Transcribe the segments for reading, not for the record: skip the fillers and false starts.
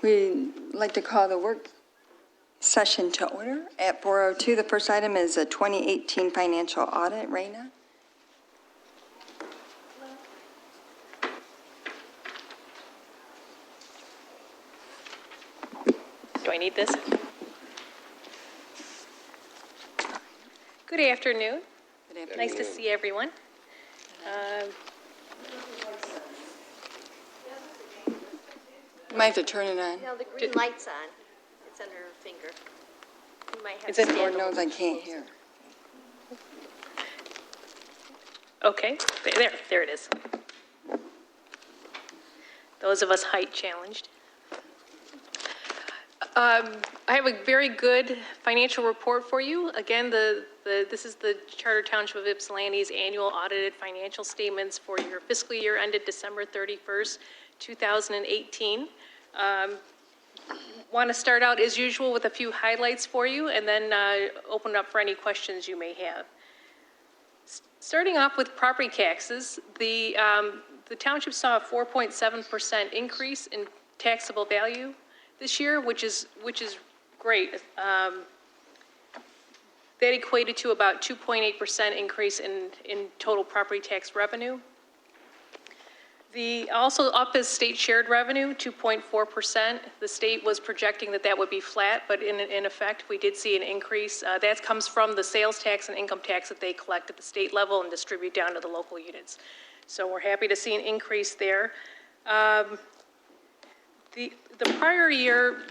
We'd like to call the work session to order at 4:02. The first item is a 2018 financial audit. Raina? Do I need this? Good afternoon. Good afternoon. Nice to see everyone. You might have to turn it on. No, the green light's on. It's under her finger. You might have It's to in- stand Lord a knows I little can't closer. hear. Okay, there it is. Those of us height challenged. I have a very good financial report for you. Again, this is the Charter Township of Ypsilanti's annual audited financial statements for your fiscal year ended December 31st, 2018. Want to start out as usual with a few highlights for you and then open up for any questions you may have. Starting off with property taxes, the township saw a 4.7% increase in taxable value this year, which is great. That equated to about 2.8% increase in total property tax revenue. Also up is state shared revenue, 2.4%. The state was projecting that would be flat, but in effect, we did see an increase. That comes from the sales tax and income tax that they collect at the state level and distribute down to the local units. So we're happy to see an increase there. The prior year,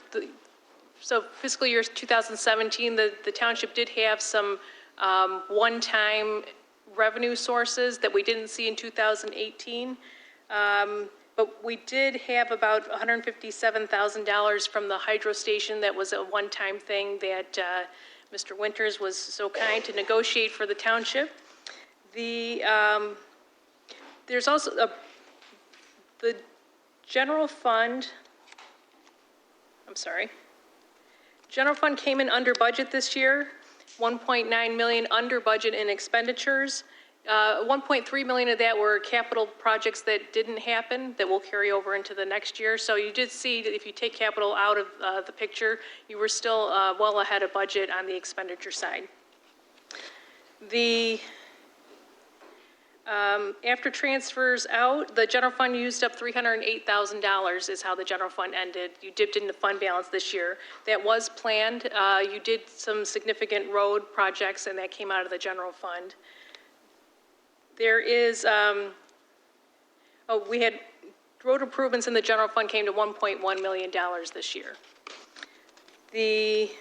so fiscal year 2017, the township did have some one-time revenue sources that we didn't see in 2018. But we did have about $157,000 from the hydro station. That was a one-time thing that Mr. Winters was so kind to negotiate for the township. There's also the general fund. General fund came in under budget this year, 1.9 million under budget in expenditures. 1.3 million of that were capital projects that didn't happen that will carry over into the next year. So you did see that if you take capital out of the picture, you were still well ahead of budget on the expenditure side. After transfers out, the general fund used up $308,000 is how the general fund ended. You dipped into fund balance this year. That was planned. You did some significant road projects and that came out of the general fund. There is, we had road improvements in the general fund came to $1.1 million this year. The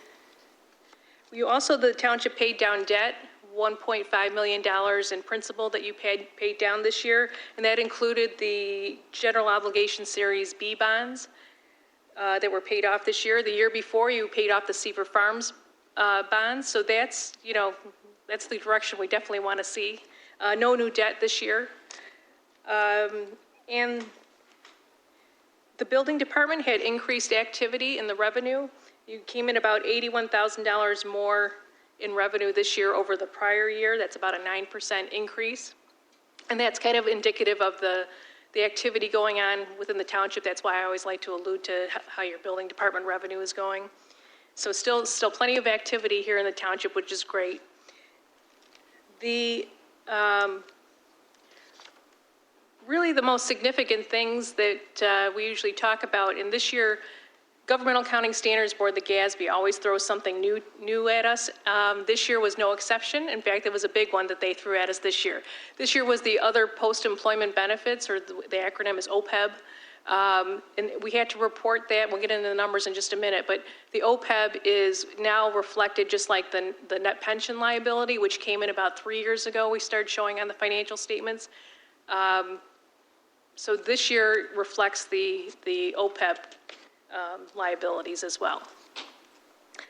township paid down debt, $1.5 million in principal that you paid down this year, and that included the general obligation series B bonds that were paid off this year. The year before, you paid off the Seaver Farms bonds, so that's the direction we definitely want to see. No new debt this year. And the building department had increased activity in the revenue. You came in about $81,000 more in revenue this year over the prior year. That's about a 9% increase. And that's kind of indicative of the activity going on within the township. That's why I always like to allude to how your building department revenue is going. So still plenty of activity here in the township, which is great. Really the most significant things that we usually talk about, and this year, Governmental Accounting Standards Board, the GASB, always throws something new at us. This year was no exception. In fact, it was a big one that they threw at us this year. This year was the other post-employment benefits, or the acronym is OPEB. And we had to report that. We'll get into the numbers in just a minute, but the OPEB is now reflected just like the net pension liability, which came in about 3 years ago. We started showing on the financial statements. So this year reflects the OPEB liabilities as well.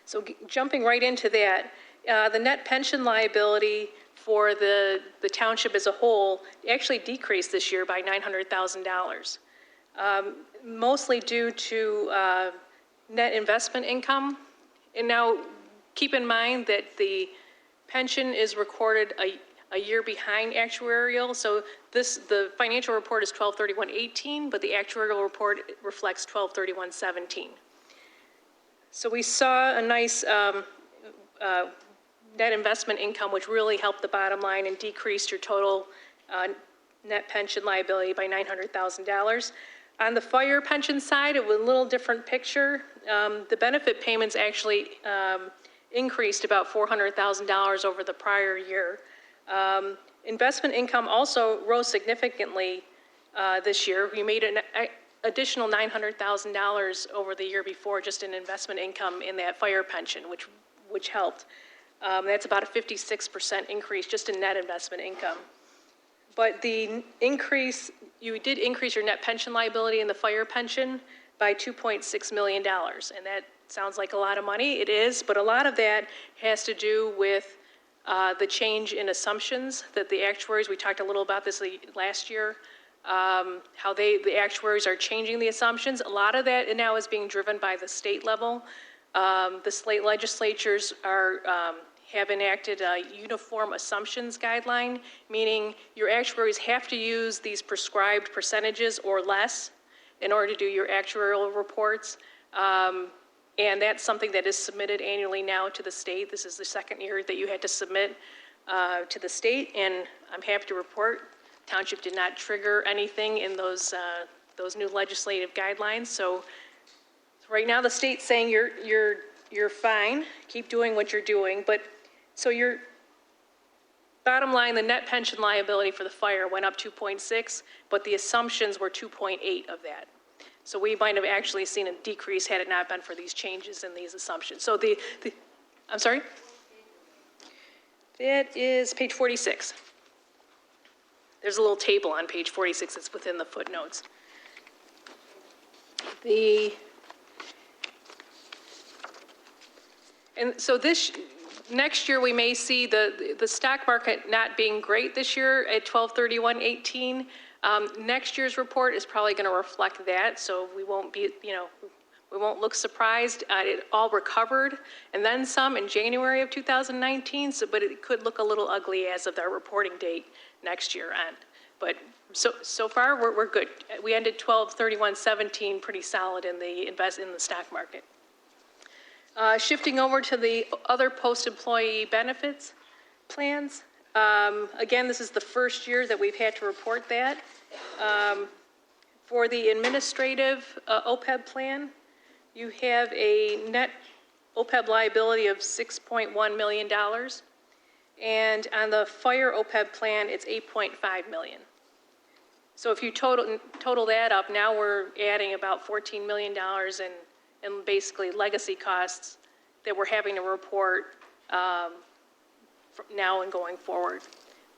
So jumping right into that, the net pension liability for the township as a whole actually decreased this year by $900,000. Mostly due to net investment income. And now keep in mind that the pension is recorded a year behind actuarial. So the financial report is 12/31/18, but the actuarial report reflects 12/31/17. So we saw a nice net investment income, which really helped the bottom line and decreased your total net pension liability by $900,000. On the fire pension side, it was a little different picture. The benefit payments actually increased about $400,000 over the prior year. Investment income also rose significantly this year. We made an additional $900,000 over the year before just in investment income in that fire pension, which helped. That's about a 56% increase just in net investment income. But the increase, you did increase your net pension liability in the fire pension by $2.6 million. And that sounds like a lot of money. It is, but a lot of that has to do with the change in assumptions that the actuaries, we talked a little about this last year, how the actuaries are changing the assumptions. A lot of that now is being driven by the state level. The state legislatures have enacted a uniform assumptions guideline, meaning your actuaries have to use these prescribed percentages or less in order to do your actuarial reports. And that's something that is submitted annually now to the state. This is the second year that you had to submit to the state, and I'm happy to report Township did not trigger anything in those new legislative guidelines. So right now the state's saying you're fine, keep doing what you're doing, but so your bottom line, the net pension liability for the fire went up 2.6, but the assumptions were 2.8 of that. So we might have actually seen a decrease had it not been for these changes in these assumptions. So I'm sorry? That is page 46. There's a little table on page 46 that's within the footnotes. And so next year we may see the stock market not being great this year at 12/31/18. Next year's report is probably going to reflect that, so we won't be, we won't look surprised. It all recovered and then some in January of 2019, but it could look a little ugly as of their reporting date next year end. But so far we're good. We ended 12/31/17 pretty solid in the stock market. Shifting over to the other post-employee benefits plans. Again, this is the first year that we've had to report that. For the administrative OPEB plan, you have a net OPEB liability of $6.1 million. And on the fire OPEB plan, it's $8.5 million. So if you total that up, now we're adding about $14 million in basically legacy costs that we're having to report now and going forward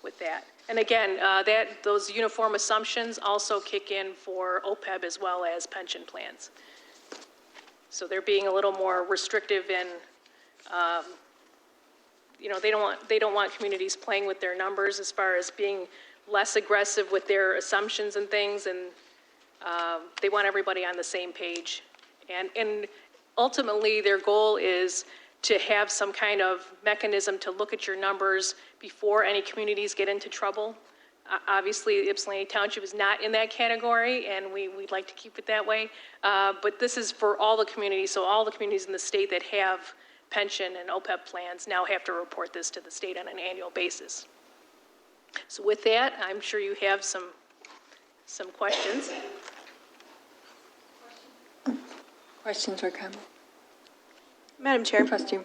with that. And again, those uniform assumptions also kick in for OPEB as well as pension plans. So they're being a little more restrictive in, they don't want communities playing with their numbers as far as being less aggressive with their assumptions and things, and they want everybody on the same page. And ultimately, their goal is to have some kind of mechanism to look at your numbers before any communities get into trouble. Obviously, Ypsilanti Township is not in that category, and we'd like to keep it that way. But this is for all the communities, so all the communities in the state that have pension and OPEB plans now have to report this to the state on an annual basis. So with that, I'm sure you have some questions. Questions or comments? Madam Chair. Trustee.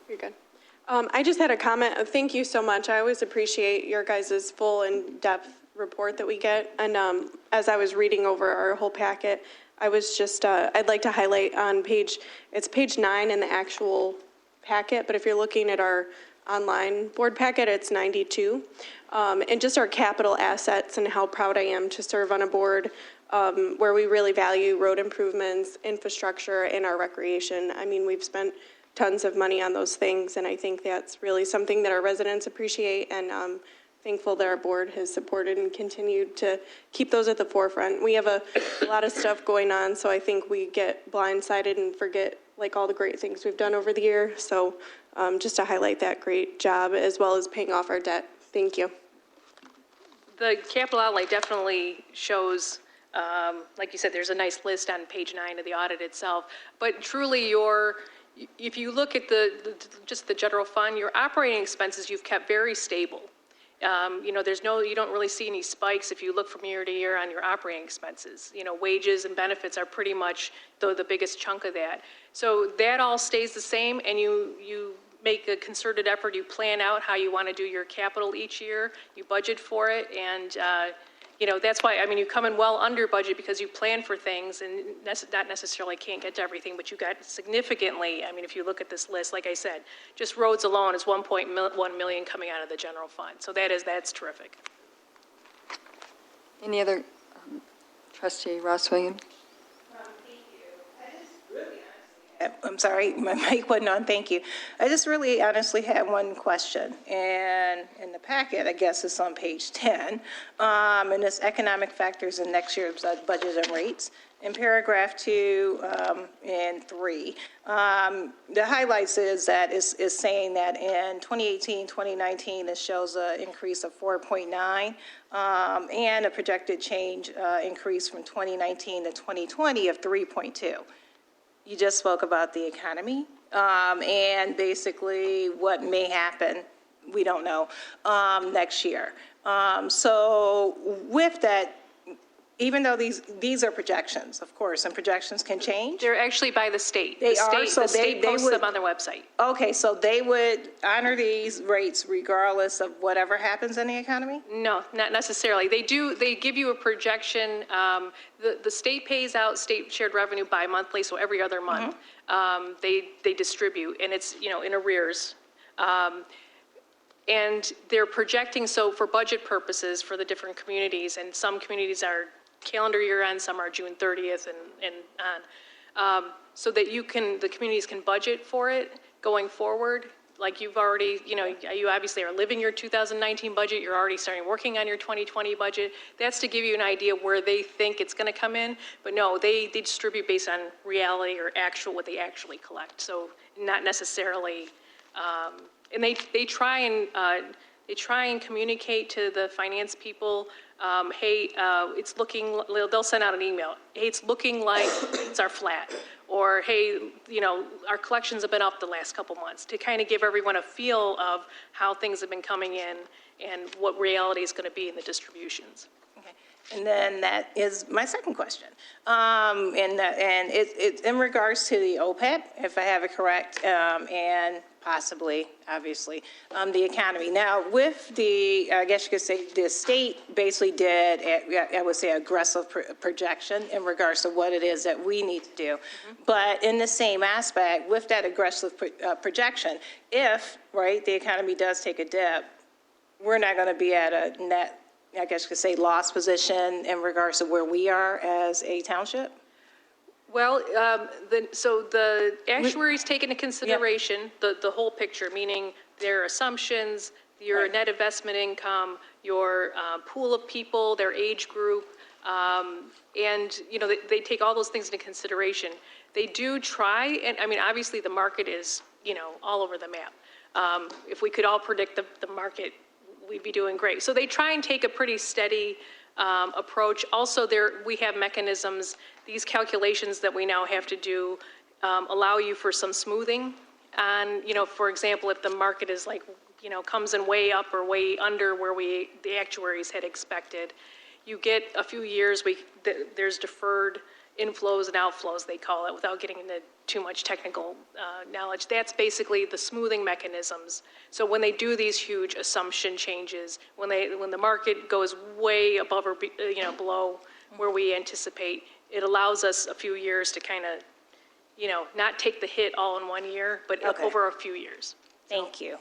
You're good. I just had a comment. Thank you so much. I always appreciate your guys' full and depth report that we get. And as I was reading over our whole packet, I was just, I'd like to highlight on page 9 in the actual packet, but if you're looking at our online board packet, it's 92. And just our capital assets and how proud I am to serve on a board where we really value road improvements, infrastructure, and our recreation. I mean, we've spent tons of money on those things, and I think that's really something that our residents appreciate, and I'm thankful that our board has supported and continued to keep those at the forefront. We have a lot of stuff going on, so I think we get blindsided and forget like all the great things we've done over the year. So just to highlight that great job as well as paying off our debt. Thank you. The capital outlay definitely shows, like you said, there's a nice list on page 9 of the audit itself. But truly, if you look at just the general fund, your operating expenses you've kept very stable. You don't really see any spikes if you look from year to year on your operating expenses. Wages and benefits are pretty much the biggest chunk of that. So that all stays the same, and you make a concerted effort. You plan out how you want to do your capital each year. You budget for it, and that's why, you come in well under budget because you plan for things and not necessarily can't get to everything, but you got significantly, if you look at this list, like I said, just roads alone is 1.1 million coming out of the general fund. So that's terrific. Any other, trustee Ross Williams? I'm sorry, my mic wasn't on, thank you. I just really honestly had one question, and in the packet, I guess it's on page 10, and it's economic factors in next year's budget and rates. In paragraph 2 and 3, the highlights is saying that in 2018, 2019, this shows an increase of 4.9, and a projected change increase from 2019 to 2020 of 3.2. You just spoke about the economy and basically what may happen, we don't know, next year. So with that, even though these are projections, of course, and projections can change. They're actually by the state. They the are, state, so the state they posts would, them on their website. Okay, so they would honor these rates regardless of whatever happens in the economy? No, not necessarily. They give you a projection. The state pays out state shared revenue bi-monthly, so every other month. They distribute, and it's, in arrears. And they're projecting, so for budget purposes for the different communities, and some communities are calendar year end, some are June 30th and on, so that the communities can budget for it going forward. Like you've already, you obviously are living your 2019 budget, you're already starting working on your 2020 budget. That's to give you an idea where they think it's going to come in, but no, they distribute based on reality or what they actually collect. So not necessarily, and they try and communicate to the finance people, hey, it's looking, they'll send out an email, hey, it's looking like things are flat, or hey, our collections have been up the last couple months, to kind of give everyone a feel of how things have been coming in and what reality is going to be in the distributions. Okay. And then that is my second question. And it's in regards to the OPEB, if I have it correct, and possibly, obviously, the economy. Now, with I guess you could say, the state basically did, I would say, aggressive projection in regards to what it is that we need to do. But in the same aspect, with that aggressive projection, if, right, the economy does take a dip, we're not going to be at a net, I guess you could say, loss position in regards to where we are as a township? Well, so the actuaries take into consideration the whole picture, meaning their assumptions, your Right. net investment income, your pool of people, their age group, and they take all those things into consideration. They do try, and obviously the market is all over the map. If we could all predict the market, we'd be doing great. So they try and take a pretty steady approach. Also, we have mechanisms. These calculations that we now have to do allow you for some smoothing. And for example, if the market is comes in way up or way under where the actuaries had expected, you get a few years. There's deferred inflows and outflows, they call it, without getting into too much technical knowledge. That's basically the smoothing mechanisms. So when they do these huge assumption changes, when the market goes way above or below where we anticipate, it allows us a few years to kind of, not take the hit all in 1 year, but Okay. over a few years. Thank you.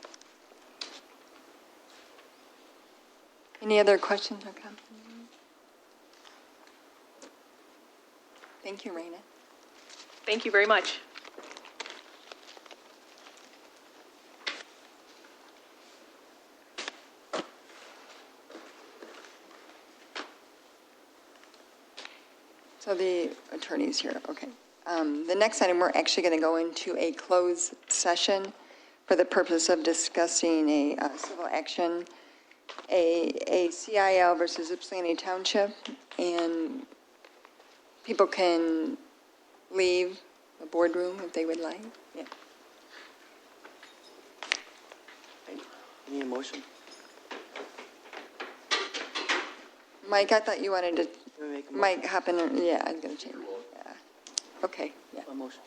Any other questions or comments? Thank you, Raina. Thank you very much. So the attorney's here, okay. The next item, we're actually going to go into a closed session for the purpose of discussing a civil action, a CIL versus Ypsilanti Township, and people can leave the boardroom if they would like. Yeah. Any motion? Mike, I thought you wanted to, Can we make a motion? Mike, hop in, yeah, I was going to change. Yeah. Okay, yeah. A motion.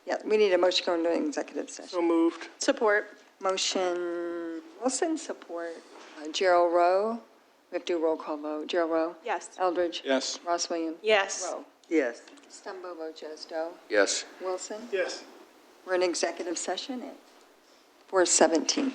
Yeah, we need a motion going into executive session. So moved. Support. Motion Wilson, support Gerald Rowe. We have to do a roll call vote. Gerald Rowe? Yes. Eldridge? Yes. Ross Williams? Yes. Rowe? Yes. Stumbo Josto? Yes. Wilson? Yes. We're in executive session at 4:17.